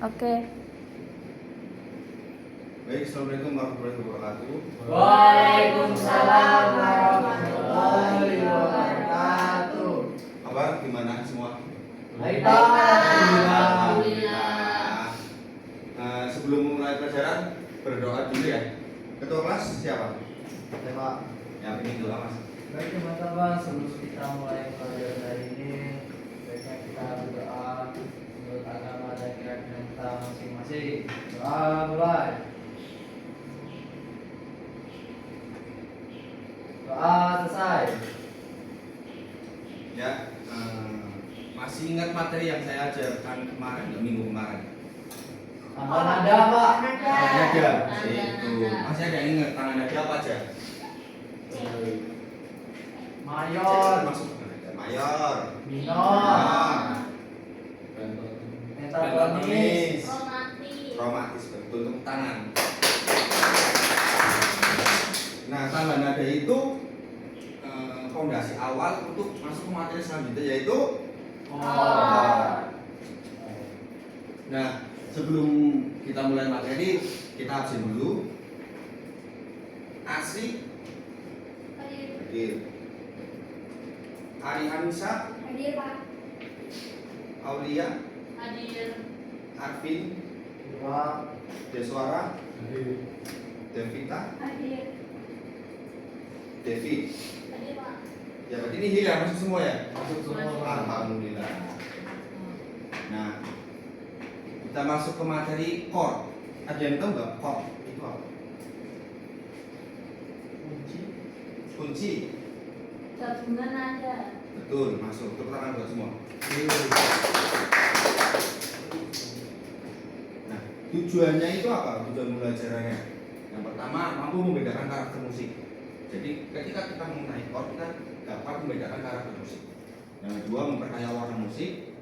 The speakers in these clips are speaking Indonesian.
Oke. Baik, assalamualaikum warahmatullahi wabarakatuh. Waalaikumsalam warahmatullahi wabarakatuh. Kabar gimana semua? Baik, Pak. Alhamdulillah. Sebelum mulai pelajaran berdoa dulu ya. Ketua kelas siapa? Ya, Pak. Yang ini dulu mas. Baik teman-teman, sebelum kita mulai pelajaran hari ini, baiknya kita berdoa menurut agama dan keyakinan kita masing-masing. Doa mulai. Doa selesai. Ya, masih ingat materi yang saya ajarkan kemarin, minggu kemarin? Tangan nada, Pak. Tangan nada. Itu. Masih ada yang ingat tangan nada apa aja? Mayor, Masuk tangan nada. Mayor. minor, pentatonis, Kromatis, betul, tepuk tangan. Nah, tanda nada itu fondasi awal untuk masuk ke materi selanjutnya, yaitu Nah, sebelum kita mulai materi, kita absen dulu. Asri hadir. Ari Anissa Hadir, Pak. Aulia Hadir. Arvin Pak. Deswara Devita Hadir. Devi. Hadir, Pak. Ya, berarti ini hilang masuk semua ya? Masuk semua. Alhamdulillah. Nah, kita masuk ke materi chord. Ada yang tahu nggak chord itu apa? Kunci. Gabungan nada. Betul, masuk. Tepuk tangan buat semua. Nah, tujuannya itu apa? Tujuan belajarannya. Yang pertama, mampu membedakan karakter musik. Jadi, ketika kita mengenai chord, kita dapat membedakan karakter musik. Yang kedua, memperkaya warna musik.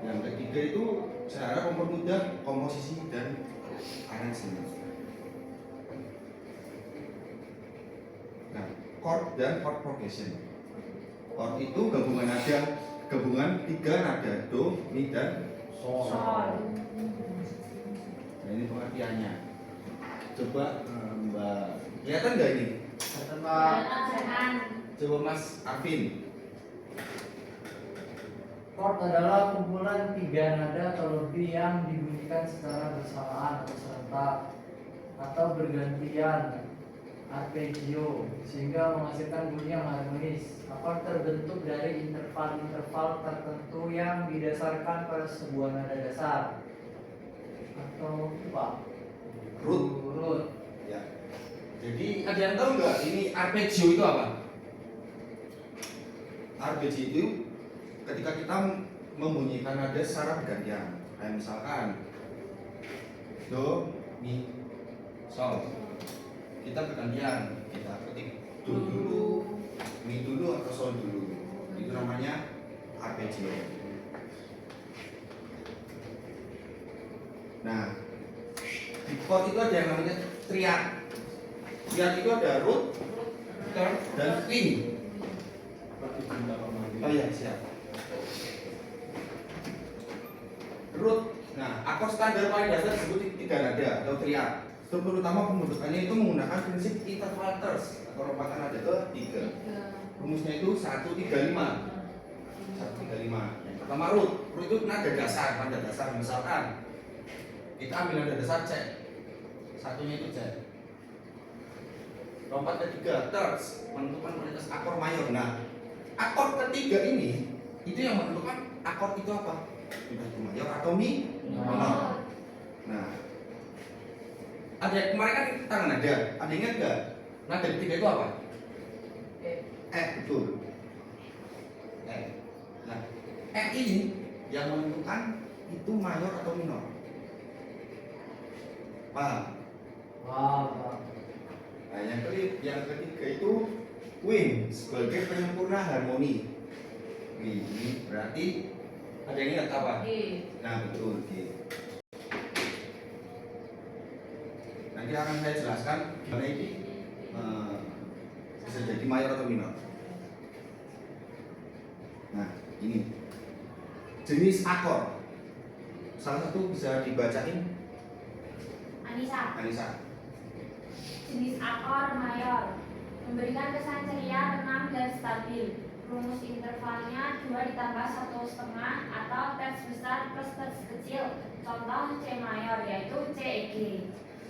Yang ketiga itu cara mempermudah komposisi dan aransemen. Nah, chord dan chord progression. Chord itu gabungan tiga nada do, mi dan sol. Nah, ini pengertiannya. Coba Mbak, kelihatan nggak ini? Pak. Coba Mas Arvin. Chord adalah kumpulan tiga nada atau lebih yang dibunyikan secara bersamaan atau serentak atau bergantian arpeggio sehingga menghasilkan bunyi yang harmonis. Akord terbentuk dari interval-interval tertentu yang didasarkan pada sebuah nada dasar atau apa? Root. Ya. Jadi ada yang tahu nggak ini arpeggio itu apa? Arpeggio itu ketika kita membunyikan nada secara bergantian. Kayak misalkan do, mi, sol. Kita bergantian, kita ketik do dulu, mi dulu atau sol dulu. Itu namanya arpeggio. Nah, di chord itu ada yang namanya triad. Triad itu ada root, third, dan queen. Oh iya, siap. Root. Nah, akord standar paling dasar disebut tiga nada atau triad. Struktur utama pembentukannya itu menggunakan prinsip interval terce atau lompatan nada ke tiga. Rumusnya itu 135. 135. Yang pertama root. Root itu nada dasar. Misalkan kita ambil nada dasar C. Satunya itu C. Lompat ketiga terce, menentukan kualitas akor mayor. Nah, akor ketiga ini itu yang menentukan akor itu apa? Entah itu mayor atau mi minor. Nah, ada kemarin kan tangan nada. Ada ingat nggak? Nada ketiga itu apa? Betul. Nah, ini yang menentukan itu mayor atau minor. Paham? Pak. Nah, yang ketiga itu queen sebagai penyempurna harmoni. Ini berarti ada yang ingat apa? Nah, betul. Nanti akan saya jelaskan gimana ini bisa jadi mayor atau minor. Nah, ini jenis akor. salah satu bisa dibacain Anissa. Anissa. Jenis akor mayor. Memberikan kesan ceria, tenang, dan stabil. Rumus intervalnya 2 ditambah 1,5 atau teks besar plus teks kecil. Contoh C mayor yaitu C E G.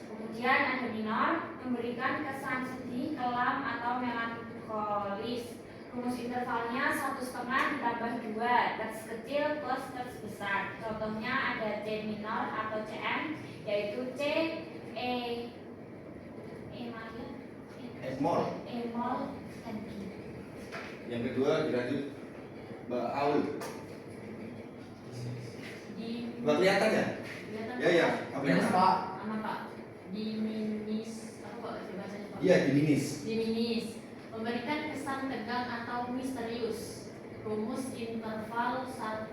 Kemudian ada minor, memberikan kesan sedih, kelam, atau melankolis. Rumus intervalnya 1,5 ditambah 2, teks kecil plus teks besar. Contohnya ada C minor atau CM yaitu C E major, Emol. E mol, dan G. Yang kedua dilanjut Mbak Aul. Di Mbak kelihatan ya? kelihatan Ya ya, Minus kelihatan. Pak. Mana Pak? Diminis apa Pak bacanya Pak? Iya, diminis. Diminis. Memberikan kesan tegang atau misterius. Rumus interval 1,5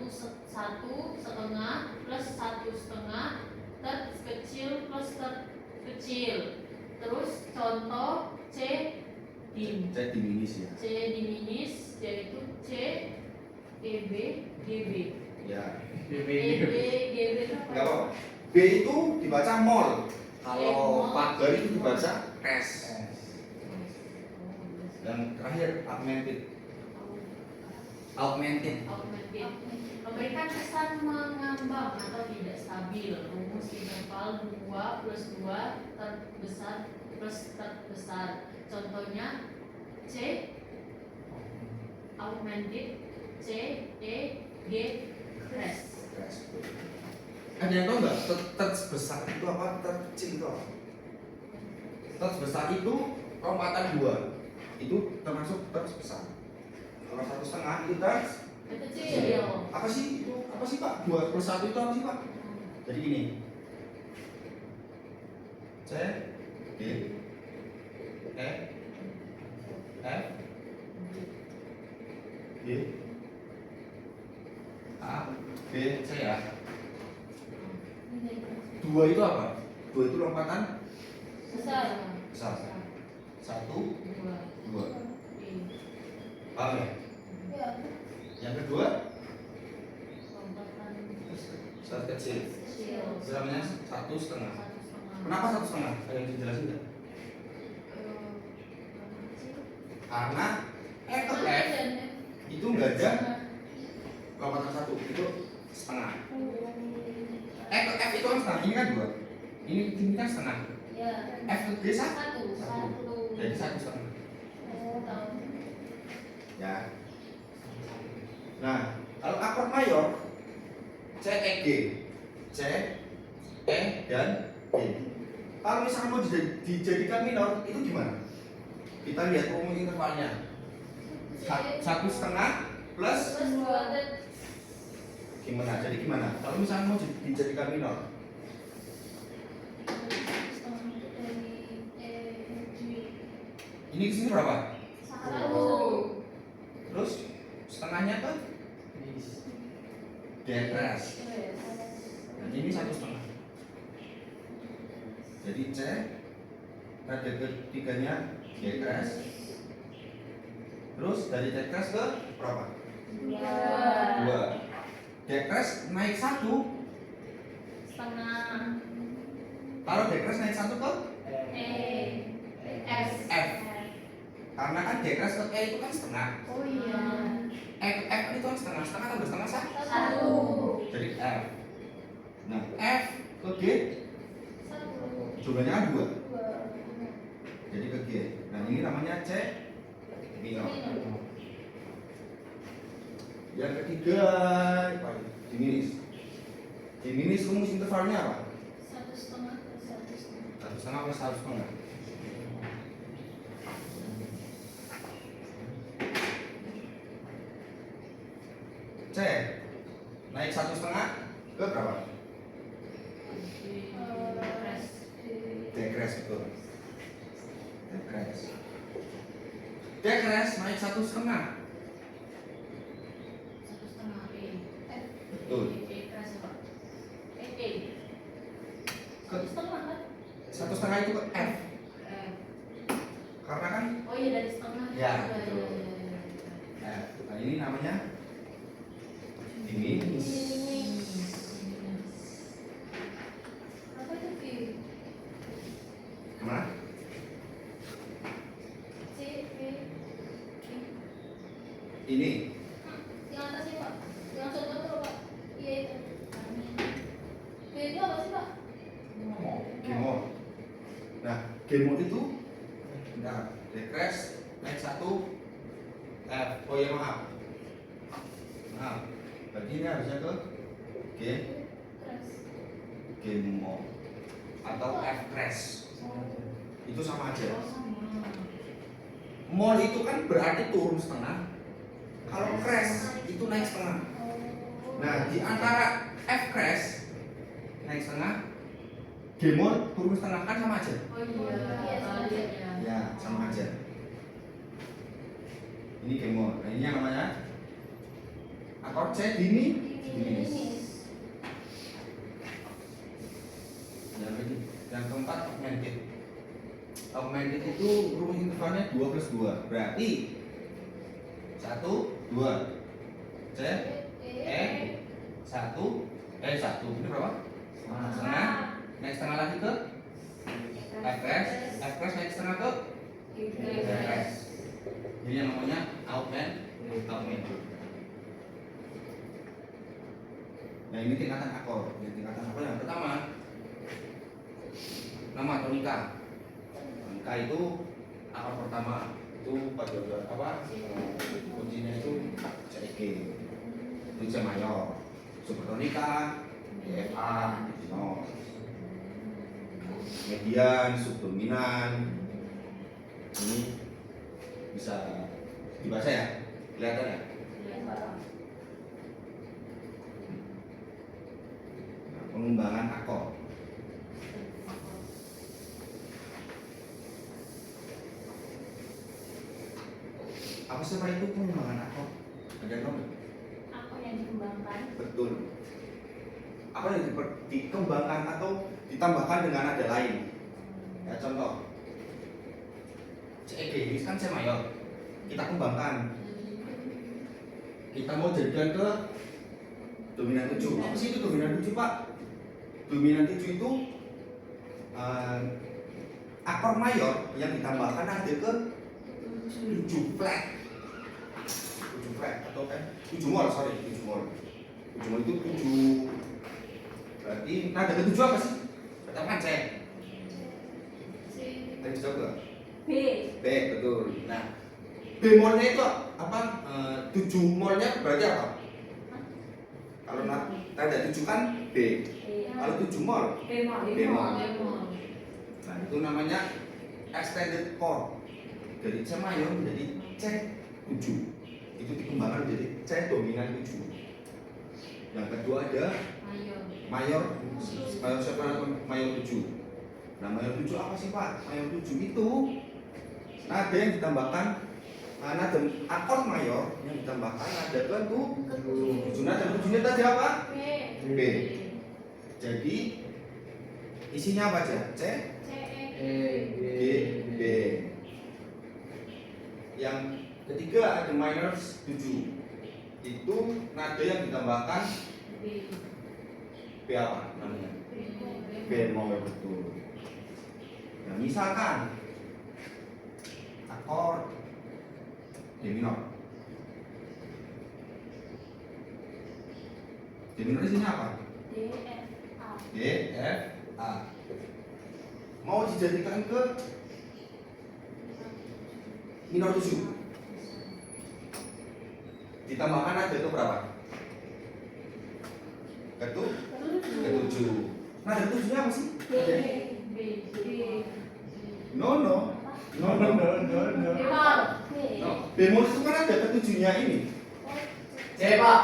plus 1,5 teks kecil plus teks kecil. Terus contoh C dim. Saya diminis ya. C diminis yaitu C EB GB. Ya. EB BB. GB itu Enggak apa? apa. B itu dibaca mol. Kalau Mol. pagar itu dibaca S. Dan terakhir augmented. Augmented. Augmented. Memberikan kesan mengambang atau tidak stabil. Rumus interval 2 plus 2 terbesar plus terbesar. Contohnya C augmented, C E G crash. Ada yang tahu nggak? Teks besar itu apa? Teks kecil itu apa? Teks besar itu lompatan 2. Itu termasuk teks besar. Kalau 1,5 itu teks Kecil. apa sih itu? Apa sih Pak? 2 plus 1 itu apa sih Pak? Jadi gini. C D E F G A B C ya. 2 itu apa? 2 itu lompatan Besar. besar. 1, 2. 2. Paham ya? Yang kedua Lompatan besar kecil. kecil. Itu namanya 1,5. 1,5. Kenapa 1,5? Ada yang dijelasin nggak? Karena F itu nggak ada lompatan 1, itu setengah. F itu kan setengah, ini kan 2. Ini kan setengah. Ya. F itu dia 1. Satu. Jadi 1,5. Oh, tahu. Ya. Nah, kalau akor mayor C E G, C E dan G. Kalau misalnya mau dijadikan minor itu gimana? Kita lihat rumus intervalnya. 1,5 plus Plus 2 dan gimana? Jadi gimana? Kalau misalnya mau dijadikan minor, ini kesini berapa? satu. Terus setengahnya tuh decrease. Dan ini 1,5. Jadi C pada ketiganya decrease. Terus dari decrease ke berapa? 2. Decrease naik 1. Setengah. Kalau decrease naik 1 ke S. F. Karena kan decrease ke E itu kan setengah. Oh iya. F itu kan setengah, setengah tambah setengah Satu. jadi F. Nah F ke G jumlahnya kan 2. Jadi ke G. Nah ini namanya C minor. Yang ketiga diminis. Diminis rumus intervalnya apa? 1,5 plus 1,5. 1,5 plus 1,5. C naik 1,5 ke berapa? Decrease betul. Decrease. Decrease naik 1,5. 1,5 E. Betul. E keras ya Pak. E. Ke 1,5 kan? 1,5 itu ke F. F. Karena kan Oh iya dari setengah. Ya, Iya, betul. iya, iya, iya. F. Nah ini namanya diminis. Ini Yang atas sih Pak. Yang contoh tuh Pak. Iya itu. B itu apa sih Pak? G-mod. Nah, G-mod itu nah, refresh naik 1 F. Oh ya maaf. Berarti ini harusnya ke G Terus. G-mod atau F crash. Itu sama aja. Mod itu kan berarti turun setengah. Kalau crash itu naik setengah. Nah, di antara F crash naik setengah, G-mod turun setengah kan sama aja. Oh iya, sama aja. Ya, sama aja. Ini G-mod. Nah, ini yang namanya akord C diminis. Yang keempat augmented. Augmented itu rumus intervalnya 2 plus 2. Berarti 1, 2. C, E, 1, ini berapa? Setengah. Naik setengah lagi ke F crash naik setengah ke F crash. Jadi yang namanya augmented. Nah, ini tingkatan akord. Tingkatan akord yang pertama nama tonika. Tonika itu akord pertama itu pada apa? Kuncinya itu C G. Itu C mayor. Supertonika, F A, minor. Median, subdominan. Ini bisa dibaca ya? Kelihatan ya? Nah, pengembangan akord. Apa sih Pak itu pengembangan akord? Ada yang tahu nggak? Apa yang dikembangkan? Betul. Apa yang dikembangkan atau ditambahkan dengan nada lain? Ya, contoh CG ini kan C mayor. Kita kembangkan. Kita mau jadikan ke dominan 7. Apa sih itu dominan 7, Pak? Dominan 7 itu akor mayor yang ditambahkan nada ke 7 flat. 7 flat atau kan 7 mol, sorry, 7 mol. 7 mol itu 7. Berarti nada ke 7 apa sih? Pertama kan C. Tadi jawab nggak? B. B, betul. Nah, B molnya itu apa? 7 molnya berarti apa? Kalau tanda 7 kan B. Kalau 7 mol, Bemol. Bemol. Nah, itu namanya extended chord. Dari C mayor menjadi C 7. Itu dikembangkan menjadi C dominan 7. Yang kedua ada mayor separator mayor 7. Nah, mayor 7 apa sih Pak? Mayor 7 itu nada yang ditambahkan nada akord mayor yang ditambahkan nada ke 7. Nada 7-nya tadi apa? B. Jadi isinya apa aja? C, D, B. Yang ketiga ada minor 7. Itu nada yang ditambahkan B apa namanya? Bemol, betul. Nah, misalkan akord D minor. D minor isinya apa? D, F, A. Mau dijadikan ke minor 7. Ditambahkan nada itu berapa? Ke 7. Nada ke 7-nya apa sih? No. Bemol itu kan ada ke 7-nya ini. C Pak.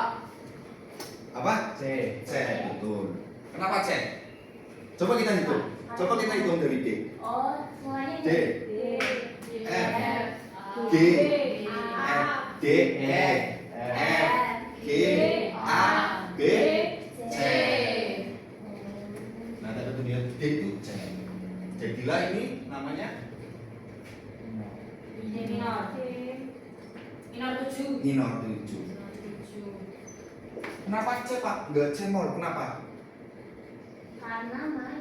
Apa? C. C, betul. Kenapa C? Coba kita hitung dari D. Oh, semuanya D, F, G, F, D, E, F, G, A, B, C. Nah, ada kemudian D itu C. Jadilah ini namanya D minor. Minor 7. minor 7. Kenapa C Pak? Enggak C mol, kenapa? Karena minor.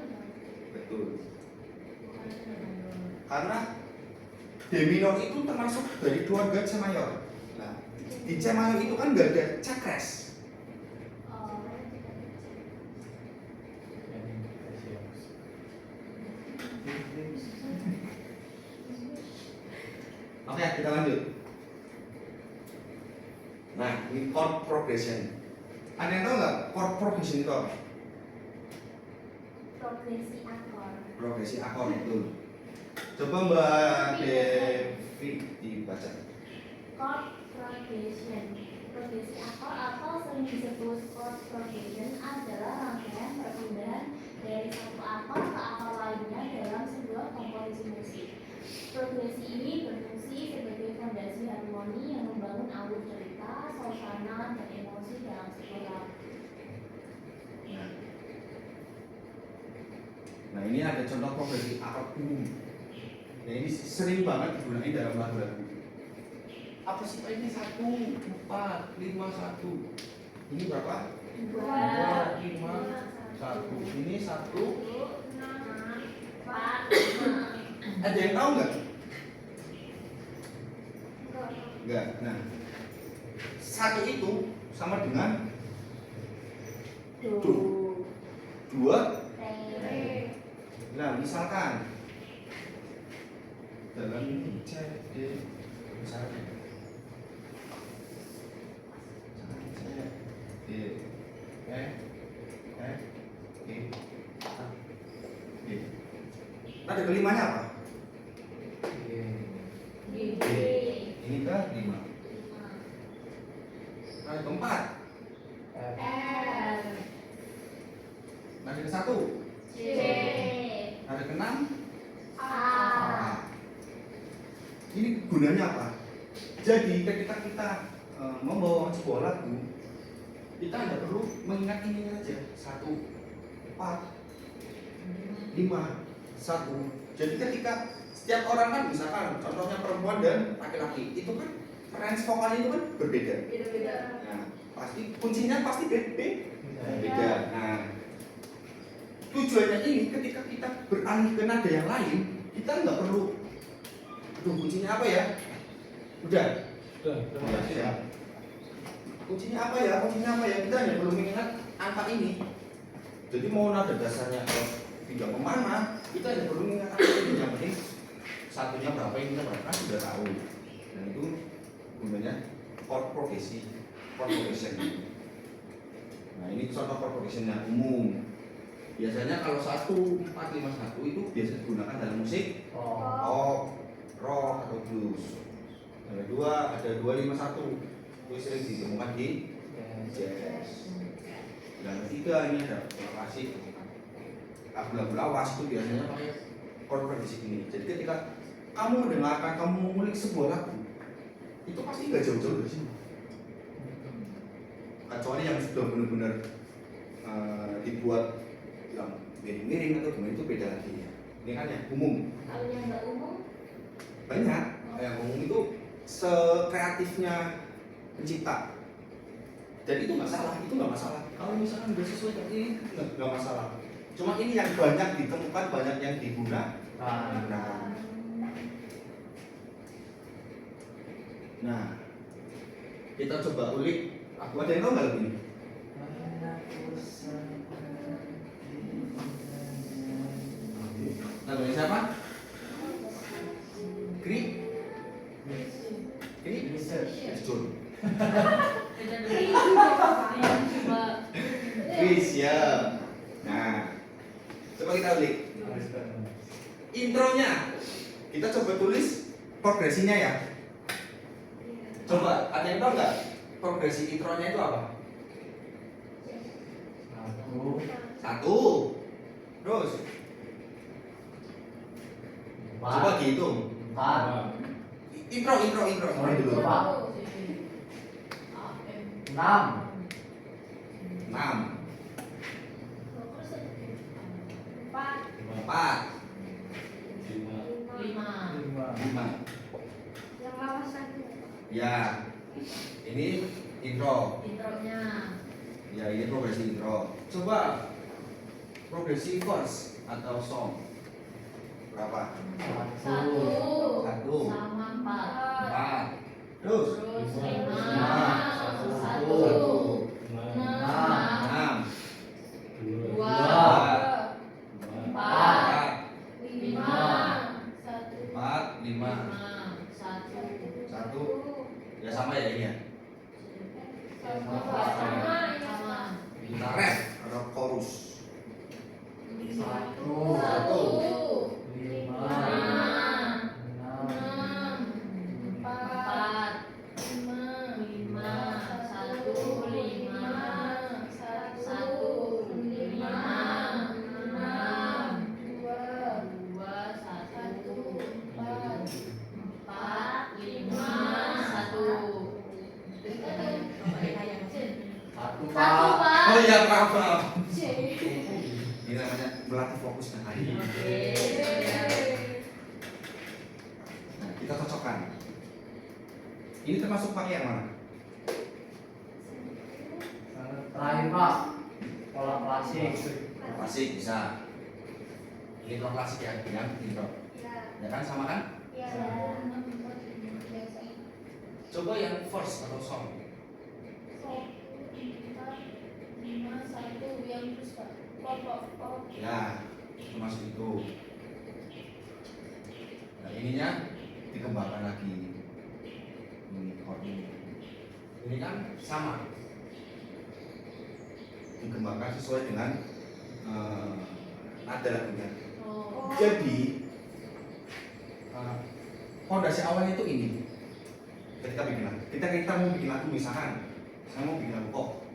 Betul. Karena D minor itu termasuk dari keluarga C mayor. Nah, Di C mayor itu kan nggak ada cakres. Oh. Oke, kita lanjut. Nah, ini chord progression. Ada yang tahu nggak chord progression itu apa? Progresi akor. Progresi akor itu. Coba Mbak Devi dibaca. Chord progression. Progresi akor atau sering disebut chord progression adalah rangkaian perpindahan dari satu akor ke akor lainnya dalam sebuah komposisi musik. Progresi ini berfungsi sebagai fondasi harmoni yang membangun alur cerita, suasana, dan emosi dalam sebuah lagu. Nah, ini ada contoh progresi akor umum. Nah, ini sering banget digunakan dalam lagu-lagu. Apa sih Pak ini? 1, 4, 5, 1. Ini berapa? 2, 5, 1. Ini 1. 4, Ada yang tahu nggak? Enggak. Nah, 1 itu sama dengan 2. Nah, misalkan dalam C, D, misalkan C, D, E, F, G, G. Ada kelimanya apa? Ini ke 5. Ada keempat. Ada ke 1. Ada ke 6. Ini gunanya apa? Jadi ketika kita membawa sebuah lagu, kita tidak perlu mengingat ini aja. 1, 4, 5, 1. Jadi ketika setiap orang kan misalkan contohnya perempuan dan laki-laki itu kan range vokalnya itu kan berbeda. Nah, pasti kuncinya pasti beda. Nah, tujuannya ini ketika kita beralih ke nada yang lain, kita nggak perlu kuncinya apa ya? Udah. Siap. Kuncinya apa ya? Kita hanya perlu mengingat angka ini. Jadi mau nada dasarnya pindah kemana, kita hanya perlu mengingat angka ini. Yang penting satunya berapa, ininya berapa, sudah tahu. Dan itu gunanya chord progression. Nah, ini contoh chord progression yang umum. Biasanya kalau 1, 4, 5, 1 itu biasa digunakan dalam musik pop, rock atau blues. Yang kedua ada 2, 5, 1. Itu sering ditemukan di jazz. Yang ketiga ini ada klasik. Lagu-lagu lawas itu biasanya pakai chord progression ini. Jadi ketika kamu mendengarkan, kamu mengulik sebuah lagu, itu pasti nggak jauh-jauh dari sini. Kecuali yang sudah benar-benar dibuat yang miring-miring atau gimana itu beda lagi ya. Ini kan yang umum. Kalau yang nggak umum, Banyak. Yang umum itu sekreatifnya pencipta. Jadi itu nggak masalah. Kalau misalkan udah sesuai seperti ini nggak masalah. Cuma ini yang banyak ditemukan, banyak yang digunakan. Nah, kita coba ulik. Aku ada yang tahu nggak lagu ini? Lagunya siapa? Kri? Betul. Chris ya. Nah, coba kita ulik. Intronya kita coba tulis progresinya ya. Coba ada yang tahu nggak progresi intronya itu apa? 1. Terus coba dihitung. 4, Intro mulai dulu. 6, 6, 4, 4, 5. 5. yang lawas satu. Ya, ini intro. Intronya Ya, ini progresi intro. Coba progresi verse atau song. Berapa? 1 1, sama 4. 4. Terus. Terus Lima. 5, 1, 6, 6, 2, 4, 5, 1, 4, 5, 1. Ya sama ya ini ya. sama. Kita ref atau chorus. 1, 1, 5, 6, 4, 5, 1, 5, 1, 5, 2, 1, 4, 5, 1. Satu, Satu, Pak. Pak. Oh iya, maaf, maaf. C. Ini namanya melatih fokus dan hari. Nah, kita cocokkan. Ini termasuk pakai yang mana? Terakhir, Pak. Pola klasik. Klasik bisa. Intro klasik ya, dengan intro. Ya kan, sama kan? Coba yang first atau song. 5, 1 yang terus Pak. Pop. Ya, termasuk itu. Nah, ininya dikembangkan lagi. Ini chord ini. Ini kan sama. Dikembangkan sesuai dengan nada lagunya. Oh. Jadi fondasi awalnya itu ini. Ketika bikin lagu, kita mau bikin lagu misalkan, saya mau bikin lagu pop,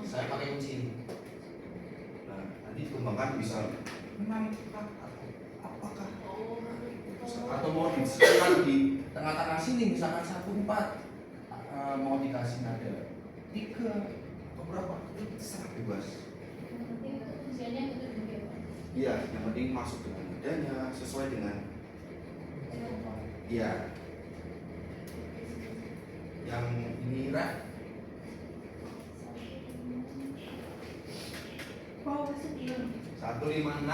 saya pakai kunci ini. Nah, nanti dikembangkan bisa 6 apakah atau mau disebutkan di tengah-tengah sini misalkan 1/4 mau dikasih nada 3 atau berapa itu terserah bebas. Iya, yang penting masuk dengan nadanya sesuai dengan iya. Yang ini ref 156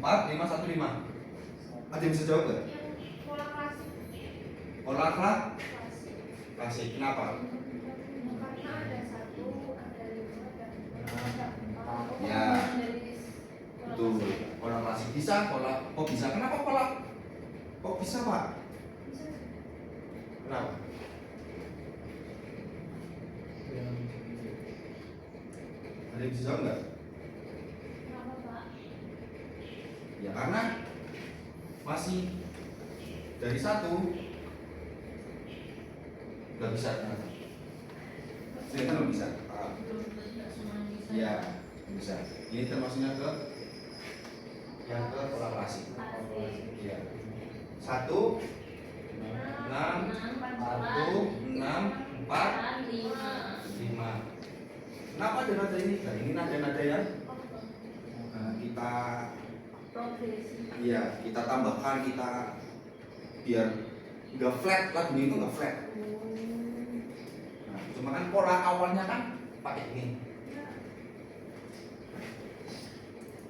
4515. Ada yang bisa jawab nggak? Pola klasik. Kenapa? Ya, betul. Pola klasik bisa, kok bisa? Kenapa kok bisa, Pak? Kenapa? Ada yang bisa jawab nggak? Ya karena masih dari 1 nggak bisa ternyata. Ternyata nggak bisa. Ya bisa. Ini termasuknya ke yang ke pola klasik. Ya. 1 6 4 5. Kenapa ada nada ini? Nah, ini nada-nada yang kita iya, kita tambahkan, kita biar nggak flat, lagunya itu nggak flat. Nah, cuma kan pola awalnya kan pakai ini.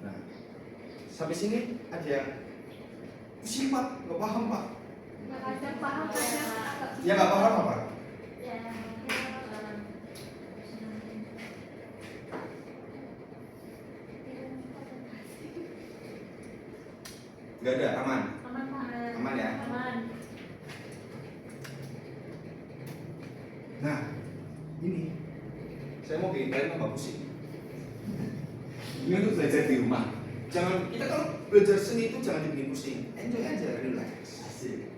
Nah, sampai sini ada yang pusing Pak, nggak paham Pak. Ya nggak paham Pak. Nggak ada, aman ya. Nah, ini saya mau bikin kalian tambah pusing. Ini untuk belajar di rumah. Jangan, kita kalau belajar seni itu jangan dibikin pusing. Enjoy aja, relax. Asik.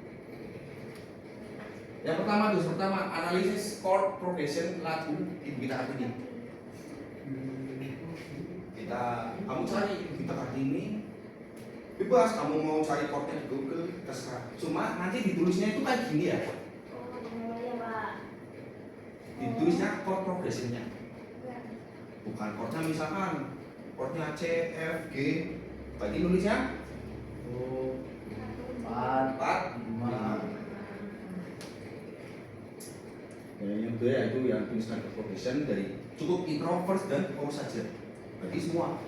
Yang pertama analisis chord progression lagu ibu kita Kartini. Kamu cari ibu kita Kartini. Bebas, kamu mau cari chordnya di Google, terserah. Cuma nanti ditulisnya itu kayak gini ya. Ditulisnya chord progressionnya. Bukan chordnya misalkan chordnya C, F, G. Berarti nulisnya 4, 4, 5. Ya, yang kedua itu yang tuliskan chord progression dari cukup intro, verse dan chorus saja. Berarti semua.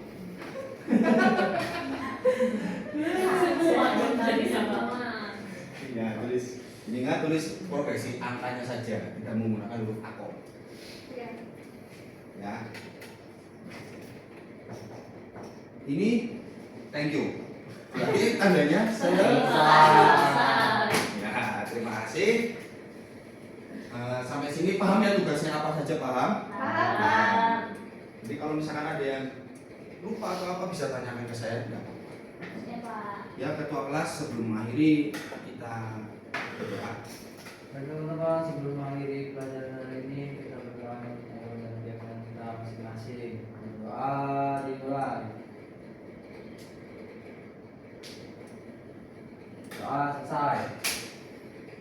Ya, tulis Jadi nggak tulis progresi angkanya saja, tidak menggunakan huruf akor. Iya. Ya. Ini thank you. Berarti tandanya Selesai. Ya, terima kasih. Sampai sini paham ya tugasnya apa saja, paham? Paham. Jadi kalau misalkan ada yang lupa atau apa bisa tanyakan ke saya, tidak apa-apa. Ya Pak. Ya, ketua kelas sebelum mengakhiri kita berdoa. Baik teman-teman, sebelum mengakhiri pelajaran hari ini kita berdoa dan kegiatan kita masing-masing. Doa dimulai. Doa selesai.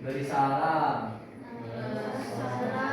Beri salam. Salam.